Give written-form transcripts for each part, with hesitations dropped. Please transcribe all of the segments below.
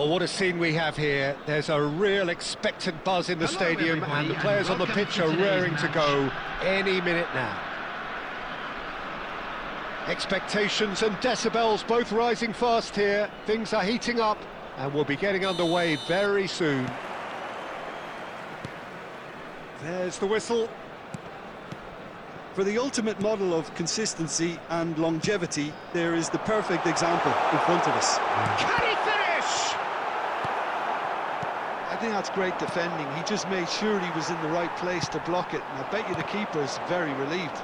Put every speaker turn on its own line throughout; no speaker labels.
Well, what a scene we have here. There's a real expectant buzz in the stadium, and the players on the pitch are raring to go any minute now. Expectations and decibels both rising fast here. Things are heating up, and we'll be getting underway very soon. There's the whistle.
For the ultimate model of consistency and longevity, there is the perfect example in front of us.
Can he finish?
I think that's great defending. He just made sure he was in the right place to block it, and I bet you the keeper's very relieved.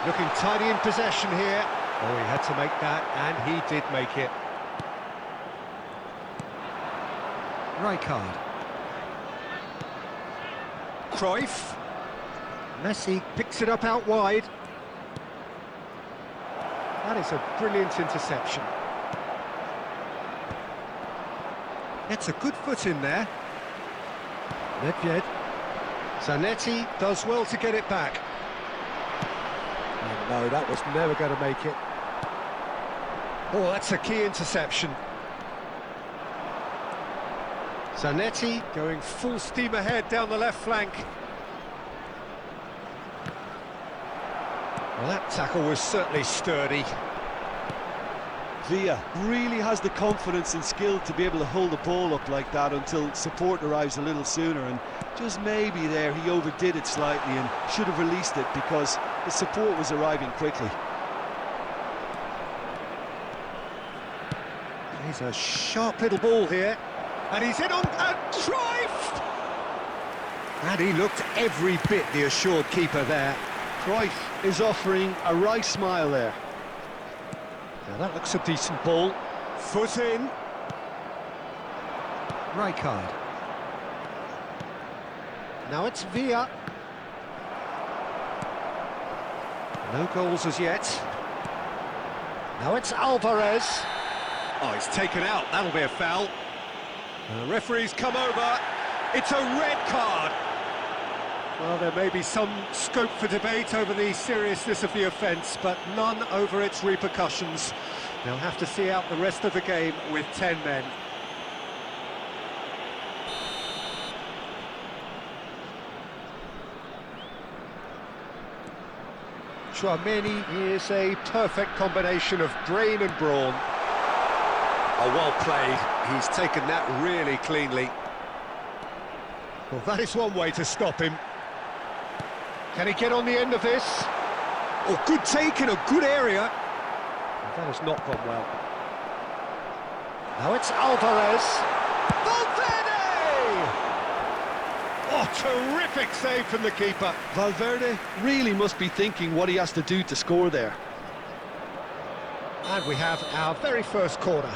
Looking tidy in possession here. Oh, he had to make that, and he did make it. Rijkaard. Cruyff. Messi picks it up out wide. That is a brilliant interception. Gets a good foot in there. Nedved. Zanetti does well to get it back. Oh, no, that was never going to make it. Oh, that's a key interception. Zanetti going full steam ahead down the left flank. Well, that tackle was certainly sturdy.
Villa really has the confidence and skill to be able to hold the ball up like that until support arrives a little sooner, and just maybe there he overdid it slightly and should have released it because the support was arriving quickly.
He's a sharp little ball here, and he's in on Cruyff! And he looked every bit the assured keeper there.
Cruyff is offering a right smile there.
Now that looks a decent ball. Foot in. Rijkaard. Now it's Villa. No goals as yet. Now it's Alvarez. Oh, he's taken out. That'll be a foul. And the referee's come over. It's a red card. Well, there may be some scope for debate over the seriousness of the offence, but none over its repercussions. They'll have to see out the rest of the game with 10 men. Tchouaméni is a perfect combination of brain and brawn. Oh, well played. He's taken that really cleanly. Well, that is one way to stop him. Can he get on the end of this? Oh, good take in a good area. That has not gone well. Now it's Alvarez. Valverde! Oh, terrific save from the keeper.
Valverde really must be thinking what he has to do to score there.
And we have our very first corner.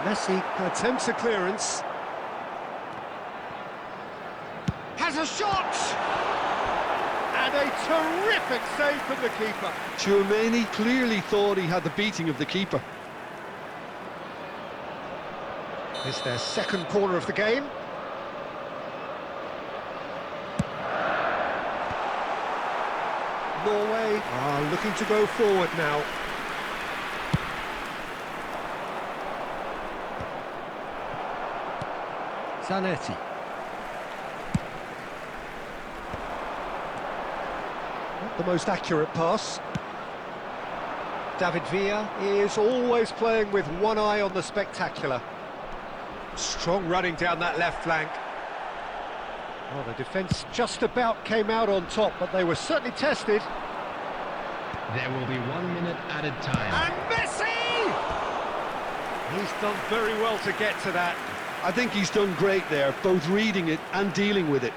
Messi attempts a clearance. Has a shot! And a terrific save from the keeper.
Tchouaméni clearly thought he had the beating of the keeper.
It's their second corner of the game. Norway are looking to go forward now. Zanetti. Not the most accurate pass. David Villa is always playing with one eye on the spectacular. Strong running down that left flank. Well, the defence just about came out on top, but they were certainly tested.
There will be 1 minute added time.
And Messi! He's done very well to get to that.
I think he's done great there, both reading it and dealing with it.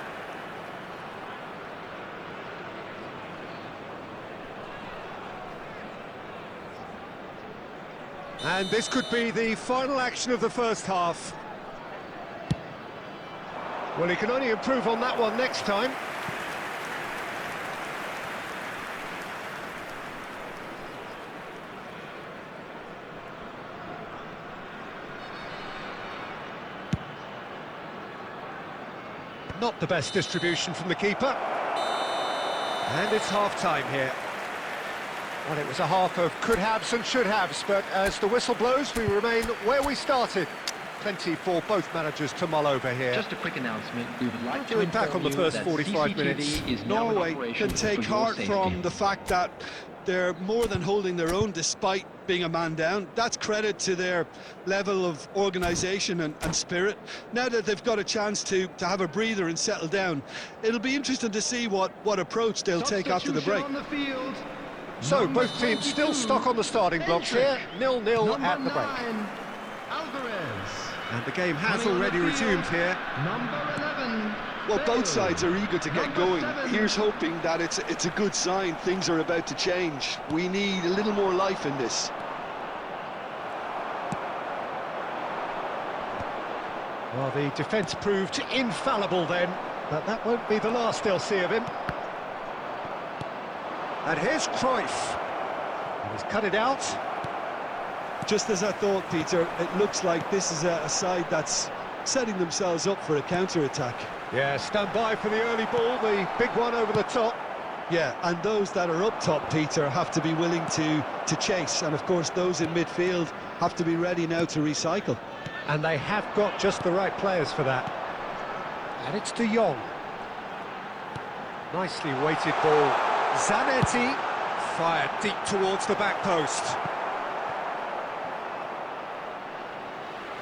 And this could be the final action of the first half. Well, he can only improve on that one next time. Not the best distribution from the keeper. And it's half-time here. Well, it was a half of could-haves and should-haves, but as the whistle blows, we remain where we started. Plenty for both managers to mull over here.
Just a quick announcement. We would like to
Doing back
inform
on the
you
first
that
45
CCTV
minutes.
is now in
Norway
operation
can take
for your
heart
safety.
from the fact that they're more than holding their own despite being a man down. That's credit to their level of organisation and spirit. Now that they've got a chance to have a breather and settle down, it'll be interesting to see what approach they'll take after the break.
On the field.
So,
Number
both teams still
22,
stuck on the starting blocks here, 0-0 at the break.
Number 9, Alvarez.
And the game has
Running on
already
the field,
resumed here.
Number 11.
Well, both
Bale.
sides are eager to get
Number
going.
7.
Here's hoping that it's a good sign. Things are about to change. We need a little more life in this.
Well, the defence proved infallible then, but that won't be the last they'll see of him. And here's Cruyff. He's cut it out.
Just as I thought, Peter, it looks like this is a side that's setting themselves up for a counter-attack.
Yeah, stand by for the early ball, the big one over the top.
Yeah, and those that are up top, Peter, have to be willing to chase. And, of course, those in midfield have to be ready now to recycle.
And they have got just the right players for that. And it's De Jong. Nicely weighted ball. Zanetti fired deep towards the back post.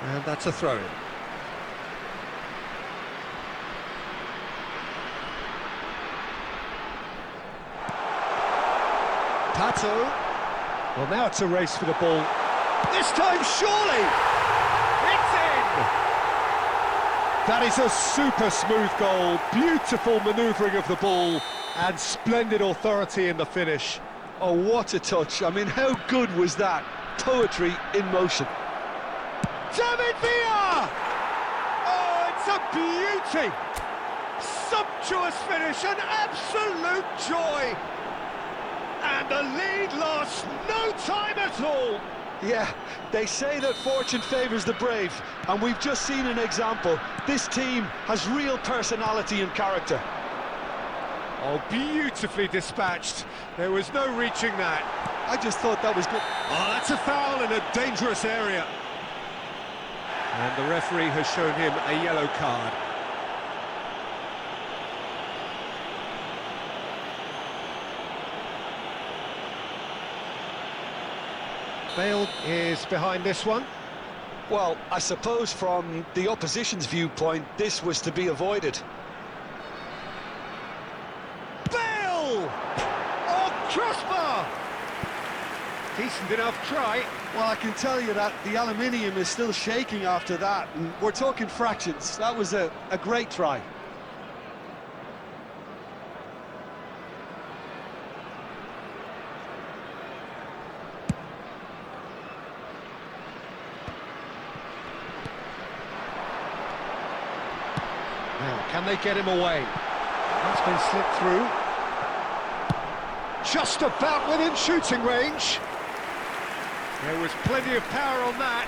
And that's a throw-in. Pato. Well, now it's a race for the ball. This time, surely! It's in! That is a super smooth goal. Beautiful manoeuvring of the ball and splendid authority in the finish.
Oh, what a touch. I mean, how good was that? Poetry in motion.
David Villa! Oh, it's a beauty! Sumptuous finish, an absolute joy! And the lead lost no time at all!
Yeah, they say that fortune favours the brave, and we've just seen an example. This team has real personality and character.
Oh, beautifully dispatched. There was no reaching that.
I just thought that was good.
Oh, that's a foul in a dangerous area. And the referee has shown him a yellow card. Bale is behind this one.
Well, I suppose from the opposition's viewpoint, this was to be avoided.
Bale! Oh, crossbar! Decent enough try.
Well, I can tell you that the aluminium is still shaking after that, and we're talking fractions. That was a great try.
Now, can they get him away? That's been slipped through. Just about within shooting range. There was plenty of power on that.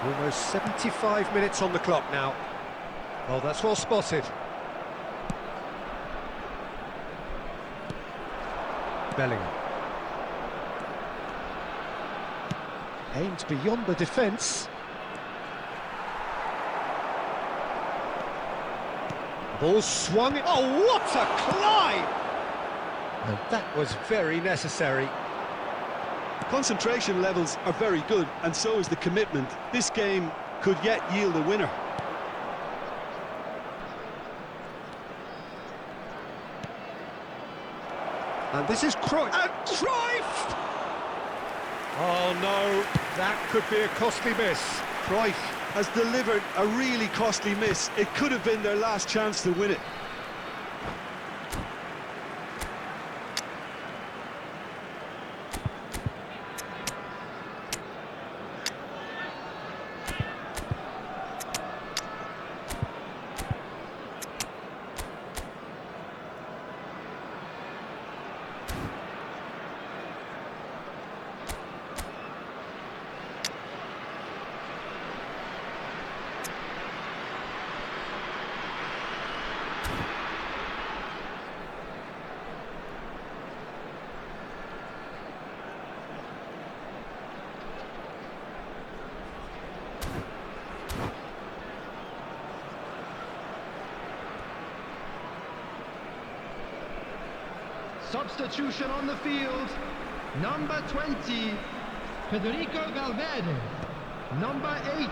Almost 75 minutes on the clock now. Well, that's well spotted. Bellingham. Aimed beyond the defence. Ball swung. Oh, what a climb! And that was very necessary.
Concentration levels are very good, and so is the commitment. This game could yet yield a winner.
And this is Cruyff. And Cruyff! Oh no, that could be a costly miss.
Cruyff has delivered a really costly miss. It could have been their last chance to win it.
Substitution on the field. Number 20, Federico Valverde. Number 8,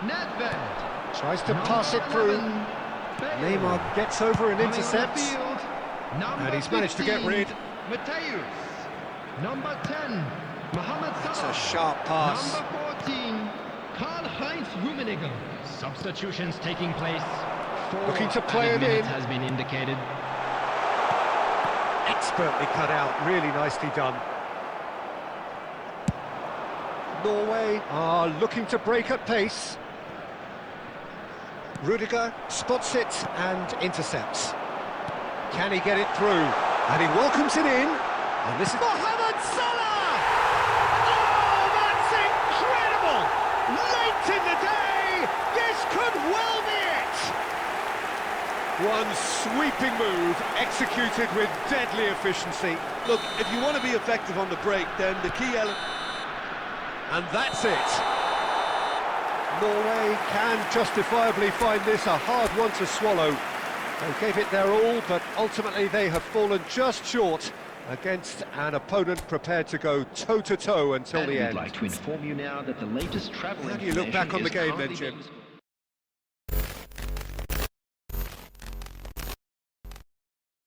Nedved.
Tries to
Number
pass it through.
11, Bale.
Neymar gets over and
Coming on the
intercepts.
field, number
And he's managed to get
15,
rid.
Mateus. Number 10, Mohamed
It's
Salah.
a sharp pass.
Number 14, Karl-Heinz Rummenigge. Substitutions taking place.
Looking to play
Added
it
minutes
in.
has been indicated.
Expertly cut out, really nicely done. Norway are looking to break at pace. Rudiger spots it and intercepts. Can he get it through? And he welcomes it in. And this is Mohamed Salah! Oh, that's incredible! Late in the day, this could well be it! One sweeping move, executed with deadly efficiency.
Look, if you want to be effective on the break, then the key element...
And that's it. Norway can justifiably find this a hard one to swallow. They gave it their all, but ultimately they have fallen just short against an opponent prepared to go toe-to-toe until the end.
We'd like to inform you now that the latest travel
How do you look back on the
information
game
is
then,
currently
Jim?